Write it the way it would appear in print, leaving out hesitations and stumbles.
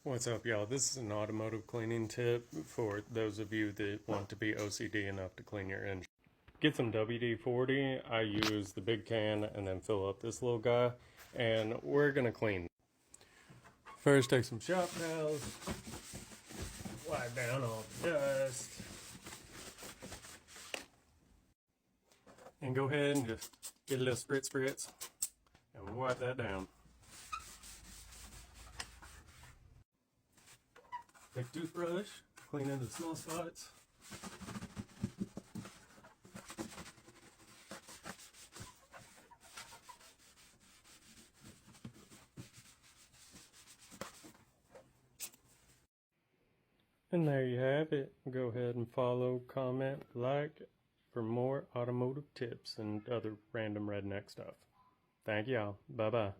What's up, y'all? This is an automotive cleaning tip for those of you that want to be OCD enough to clean your engine. Get some WD-40. I use the big can and then fill up this little guy, and we're gonna clean. First, take some shop towels, wipe down all the dust, and go ahead and just get a little spritz and wipe that down. Take a toothbrush, clean into the small spots. And there you have it. Go ahead and follow, comment, like for more automotive tips and other random redneck stuff. Thank y'all. Bye-bye.